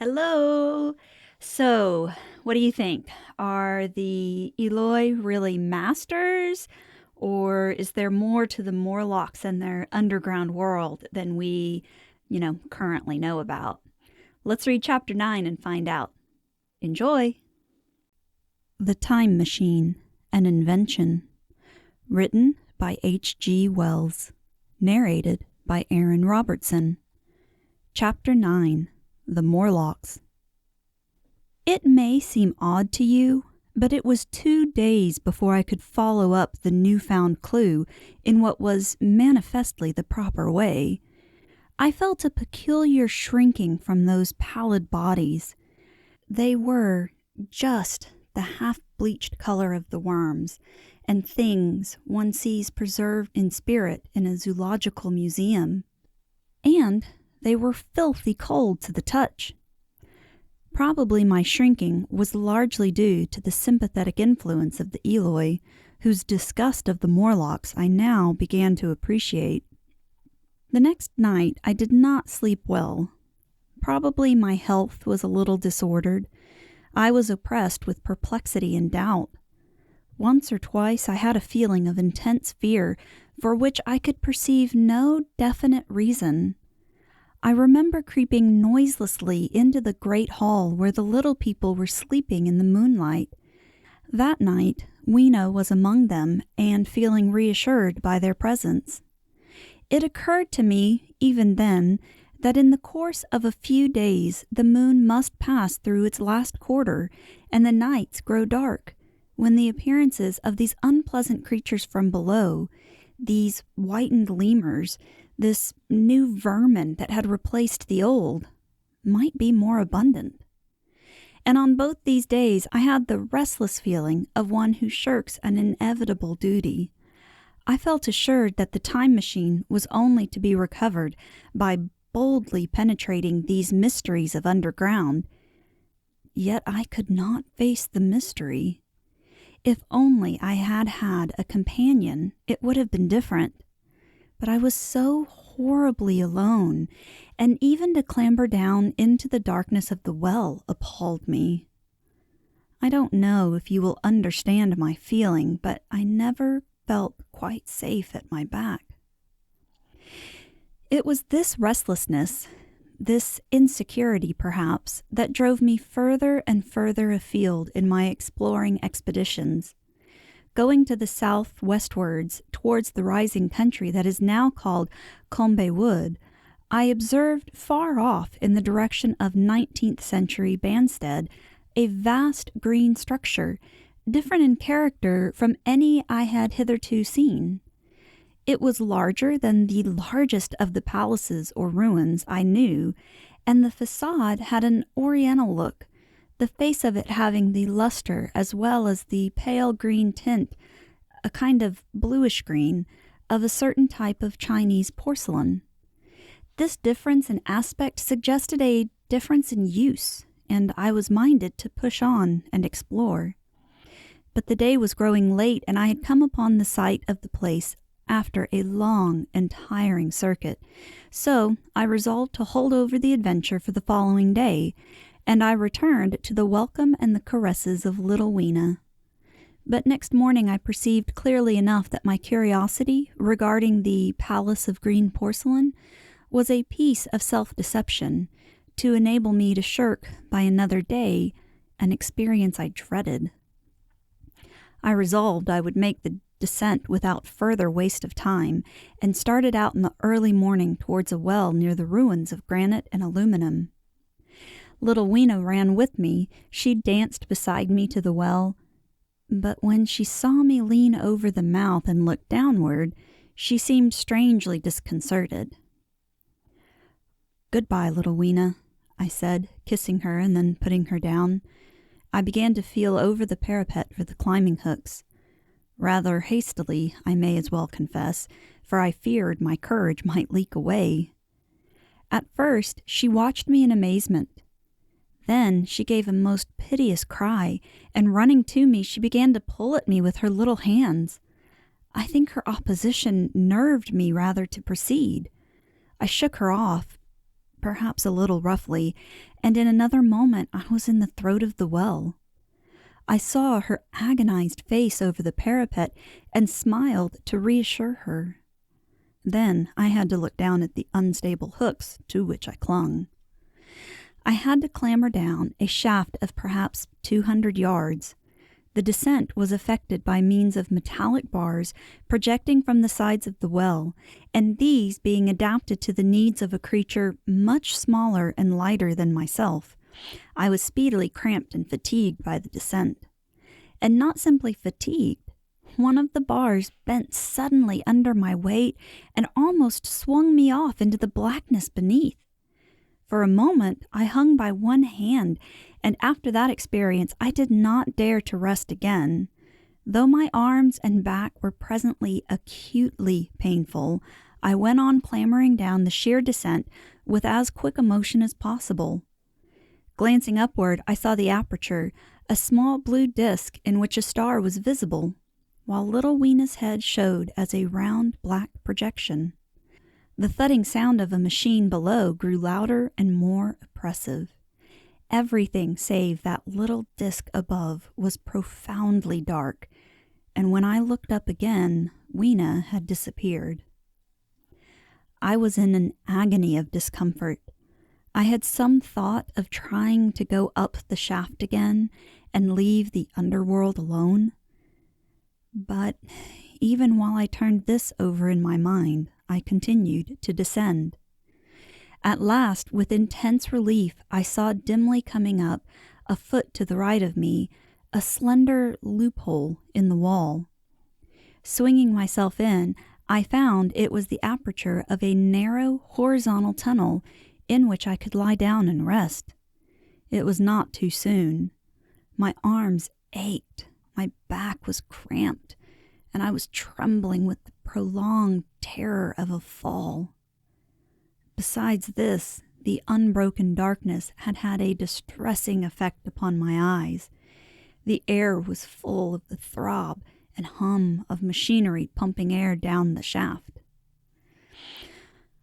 Hello. So, what do you think? Are the Eloi really masters, or is there more to the Morlocks and their underground world than we currently know about? Let's read chapter 9 and find out. Enjoy! The Time Machine, an Invention. Written by H.G. Wells. Narrated by Aaron Robertson. Chapter 9. The Morlocks. It may seem odd to you, but it was 2 days before I could follow up the newfound clue in what was manifestly the proper way. I felt a peculiar shrinking from those pallid bodies. They were just the half-bleached color of the worms and things one sees preserved in spirit in a zoological museum. And they were filthy cold to the touch. Probably my shrinking was largely due to the sympathetic influence of the Eloi, whose disgust of the Morlocks I now began to appreciate. The next night I did not sleep well. Probably my health was a little disordered. I was oppressed with perplexity and doubt. Once or twice I had a feeling of intense fear for which I could perceive no definite reason. I remember creeping noiselessly into the great hall where the little people were sleeping in the moonlight. That night, Weena was among them and feeling reassured by their presence. It occurred to me, even then, that in the course of a few days the moon must pass through its last quarter and the nights grow dark, when the appearances of these unpleasant creatures from below, these whitened lemurs, this new vermin that had replaced the old, might be more abundant. And on both these days I had the restless feeling of one who shirks an inevitable duty. I felt assured that the time machine was only to be recovered by boldly penetrating these mysteries of underground. Yet I could not face the mystery. If only I had had a companion, it would have been different. But I was so horribly alone, and even to clamber down into the darkness of the well appalled me. I don't know if you will understand my feeling, but I never felt quite safe at my back. It was this restlessness, this insecurity perhaps, that drove me further and further afield in my exploring expeditions. Going to the southwestwards towards the rising country that is now called Combe Wood, I observed far off in the direction of 19th century Banstead a vast green structure, different in character from any I had hitherto seen. It was larger than the largest of the palaces or ruins I knew, and the facade had an oriental look, the face of it having the luster as well as the pale green tint, a kind of bluish green, of a certain type of Chinese porcelain. This difference in aspect suggested a difference in use, and I was minded to push on and explore. But the day was growing late, and I had come upon the site of the place after a long and tiring circuit, so I resolved to hold over the adventure for the following day, and I returned to the welcome and the caresses of little Weena. But next morning I perceived clearly enough that my curiosity regarding the palace of green porcelain was a piece of self-deception, to enable me to shirk by another day an experience I dreaded. I resolved I would make the descent without further waste of time, and started out in the early morning towards a well near the ruins of granite and aluminum. Little Weena ran with me. She danced beside me to the well, but when she saw me lean over the mouth and look downward, she seemed strangely disconcerted. "Goodbye, little Weena," I said, kissing her and then putting her down. I began to feel over the parapet for the climbing hooks. Rather hastily, I may as well confess, for I feared my courage might leak away. At first, she watched me in amazement. Then she gave a most piteous cry, and running to me, she began to pull at me with her little hands. I think her opposition nerved me rather to proceed. I shook her off, perhaps a little roughly, and in another moment I was in the throat of the well. I saw her agonized face over the parapet and smiled to reassure her. Then I had to look down at the unstable hooks to which I clung. I had to clamber down a shaft of perhaps 200 yards. The descent was effected by means of metallic bars projecting from the sides of the well, and these being adapted to the needs of a creature much smaller and lighter than myself. I was speedily cramped and fatigued by the descent. And not simply fatigued. One of the bars bent suddenly under my weight and almost swung me off into the blackness beneath. For a moment, I hung by one hand, and after that experience, I did not dare to rest again. Though my arms and back were presently acutely painful, I went on clambering down the sheer descent with as quick a motion as possible. Glancing upward, I saw the aperture, a small blue disk in which a star was visible, while little Weena's head showed as a round black projection. The thudding sound of a machine below grew louder and more oppressive. Everything save that little disk above was profoundly dark, and when I looked up again, Weena had disappeared. I was in an agony of discomfort. I had some thought of trying to go up the shaft again and leave the underworld alone. But even while I turned this over in my mind, I continued to descend. At last, with intense relief, I saw dimly coming up, a foot to the right of me, a slender loophole in the wall. Swinging myself in, I found it was the aperture of a narrow horizontal tunnel in which I could lie down and rest. It was not too soon. My arms ached, my back was cramped, and I was trembling with the prolonged terror of a fall. Besides this, the unbroken darkness had had a distressing effect upon my eyes. The air was full of the throb and hum of machinery pumping air down the shaft.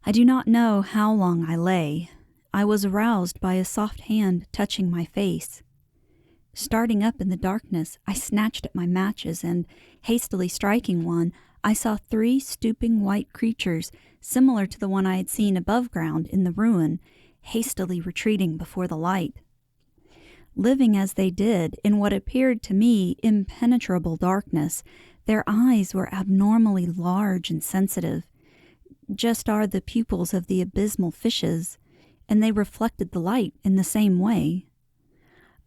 I do not know how long I lay. I was aroused by a soft hand touching my face. Starting up in the darkness, I snatched at my matches and, hastily striking one, I saw 3 stooping white creatures, similar to the one I had seen above ground in the ruin, hastily retreating before the light. Living as they did in what appeared to me impenetrable darkness, their eyes were abnormally large and sensitive, just are the pupils of the abysmal fishes, and they reflected the light in the same way.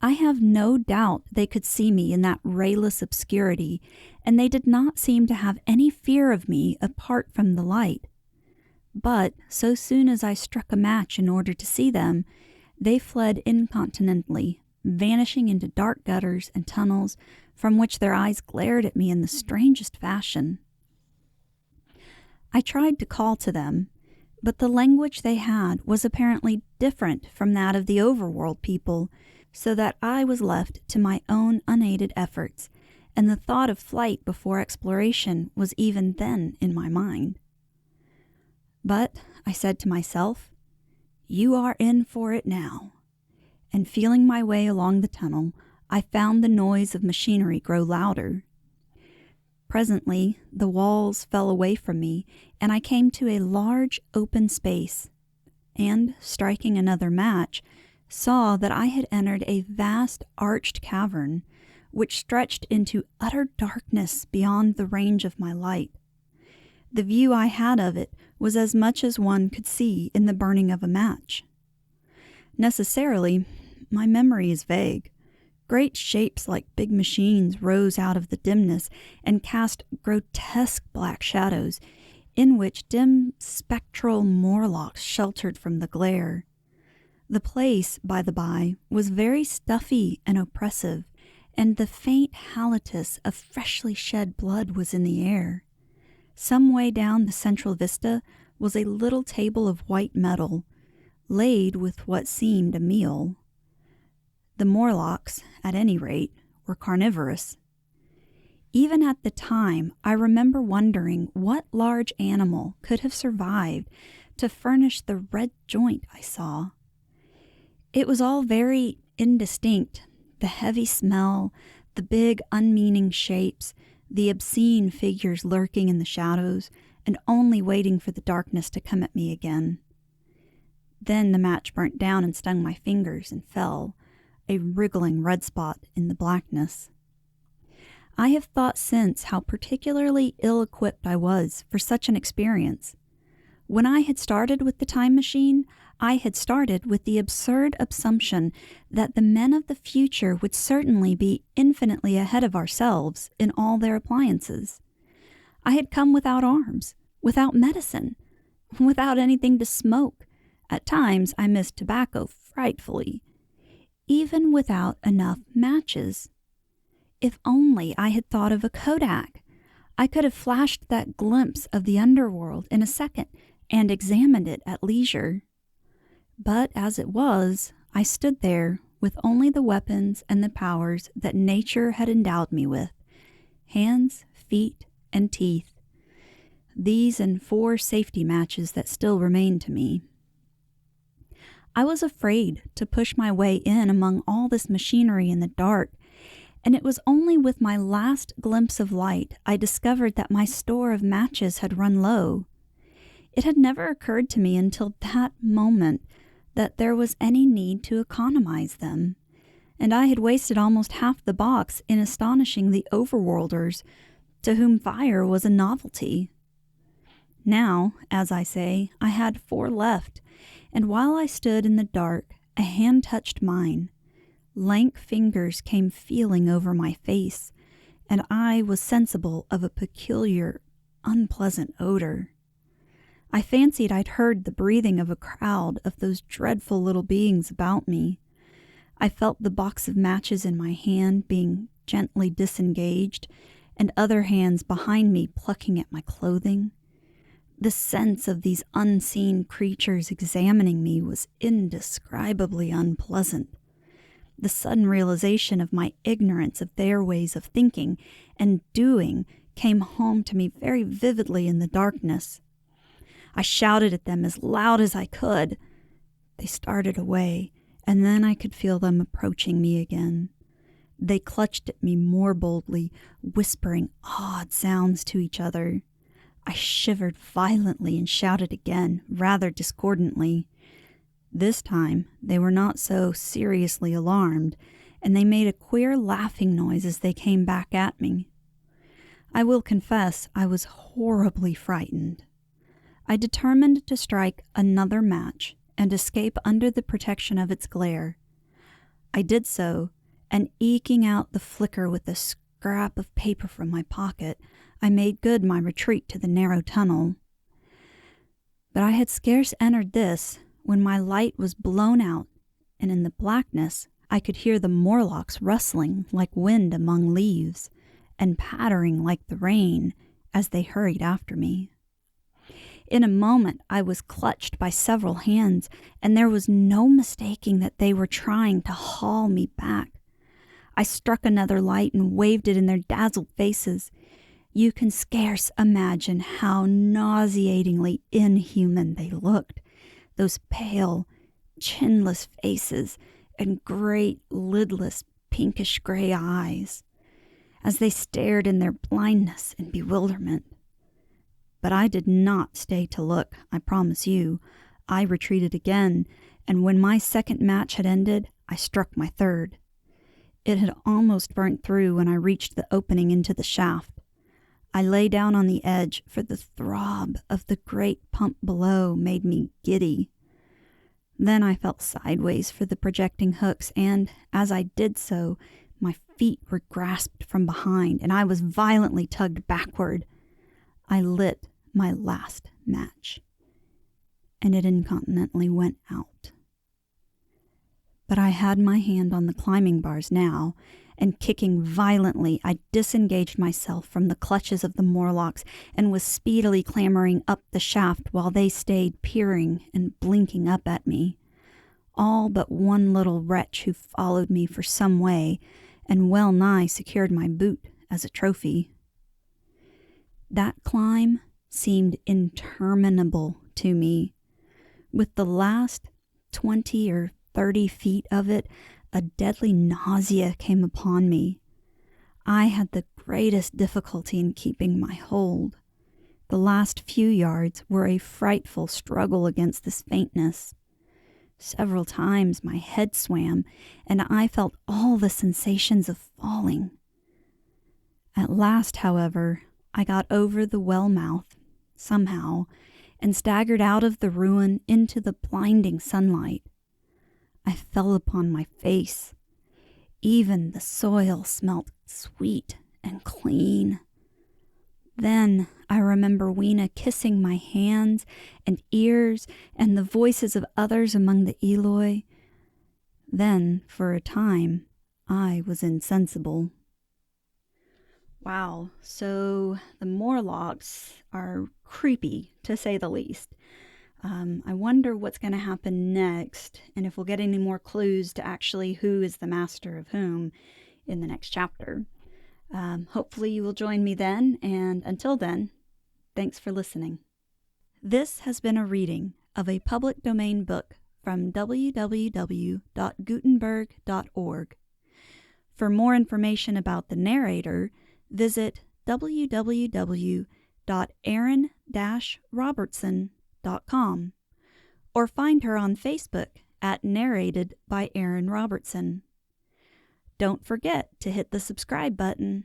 I have no doubt they could see me in that rayless obscurity, and they did not seem to have any fear of me apart from the light. But so soon as I struck a match in order to see them, they fled incontinently, vanishing into dark gutters and tunnels from which their eyes glared at me in the strangest fashion. I tried to call to them, but the language they had was apparently different from that of the overworld people, so that I was left to my own unaided efforts, and the thought of flight before exploration was even then in my mind. But I said to myself, "You are in for it now," and feeling my way along the tunnel, I found the noise of machinery grow louder. Presently, the walls fell away from me, and I came to a large open space, and, striking another match, saw that I had entered a vast arched cavern, which stretched into utter darkness beyond the range of my light. The view I had of it was as much as one could see in the burning of a match. Necessarily, my memory is vague. Great shapes like big machines rose out of the dimness and cast grotesque black shadows, in which dim spectral Morlocks sheltered from the glare. The place, by the by, was very stuffy and oppressive, and the faint halitus of freshly shed blood was in the air. Some way down the central vista was a little table of white metal, laid with what seemed a meal. The Morlocks, at any rate, were carnivorous. Even at the time, I remember wondering what large animal could have survived to furnish the red joint I saw. It was all very indistinct, the heavy smell, the big unmeaning shapes, the obscene figures lurking in the shadows, and only waiting for the darkness to come at me again. Then the match burnt down and stung my fingers and fell, a wriggling red spot in the blackness. I have thought since how particularly ill-equipped I was for such an experience. When I had started with the time machine, I had started with the absurd assumption that the men of the future would certainly be infinitely ahead of ourselves in all their appliances. I had come without arms, without medicine, without anything to smoke. At times I missed tobacco frightfully, even without enough matches. If only I had thought of a Kodak, I could have flashed that glimpse of the underworld in a second and examined it at leisure. But as it was, I stood there with only the weapons and the powers that nature had endowed me with, hands, feet, and teeth. These and 4 safety matches that still remained to me. I was afraid to push my way in among all this machinery in the dark, and it was only with my last glimpse of light I discovered that my store of matches had run low. It had never occurred to me until that moment that there was any need to economize them, and I had wasted almost half the box in astonishing the overworlders to whom fire was a novelty. Now, as I say, I had 4 left, and while I stood in the dark, a hand touched mine. Lank fingers came feeling over my face, and I was sensible of a peculiar, unpleasant odor. I fancied I'd heard the breathing of a crowd of those dreadful little beings about me. I felt the box of matches in my hand being gently disengaged, and other hands behind me plucking at my clothing. The sense of these unseen creatures examining me was indescribably unpleasant. The sudden realization of my ignorance of their ways of thinking and doing came home to me very vividly in the darkness. I shouted at them as loud as I could. They started away, and then I could feel them approaching me again. They clutched at me more boldly, whispering odd sounds to each other. I shivered violently and shouted again, rather discordantly. This time they were not so seriously alarmed, and they made a queer laughing noise as they came back at me. I will confess I was horribly frightened. I determined to strike another match and escape under the protection of its glare. I did so, and eking out the flicker with a scrap of paper from my pocket, I made good my retreat to the narrow tunnel. But I had scarce entered this when my light was blown out, and in the blackness I could hear the Morlocks rustling like wind among leaves, and pattering like the rain as they hurried after me. In a moment I was clutched by several hands, and there was no mistaking that they were trying to haul me back. I struck another light and waved it in their dazzled faces. You can scarce imagine how nauseatingly inhuman they looked, those pale, chinless faces and great, lidless, pinkish-gray eyes, as they stared in their blindness and bewilderment. But I did not stay to look, I promise you. I retreated again, and when my second match had ended, I struck my third. It had almost burnt through when I reached the opening into the shaft. I lay down on the edge, for the throb of the great pump below made me giddy. Then I felt sideways for the projecting hooks, and, as I did so, my feet were grasped from behind, and I was violently tugged backward. I lit my last match, and it incontinently went out. But I had my hand on the climbing bars now, and kicking violently, I disengaged myself from the clutches of the Morlocks and was speedily clambering up the shaft while they stayed peering and blinking up at me. All but one little wretch who followed me for some way and well nigh secured my boot as a trophy. That climb seemed interminable to me. With the last 20 or 30 feet of it, a deadly nausea came upon me. I had the greatest difficulty in keeping my hold. The last few yards were a frightful struggle against this faintness. Several times my head swam, and I felt all the sensations of falling. At last, however, I got over the well mouth, somehow, and staggered out of the ruin into the blinding sunlight. I fell upon my face. Even the soil smelt sweet and clean. Then I remember Weena kissing my hands and ears and the voices of others among the Eloi. Then, for a time, I was insensible. Wow, so the Morlocks are creepy, to say the least. I wonder what's going to happen next, and if we'll get any more clues to actually who is the master of whom in the next chapter. Hopefully you will join me then, and until then, thanks for listening. This has been a reading of a public domain book from www.gutenberg.org. For more information about the narrator, visit www.erin-robertson.com or find her on Facebook at Narrated by Erin Robertson. Don't forget to hit the subscribe button.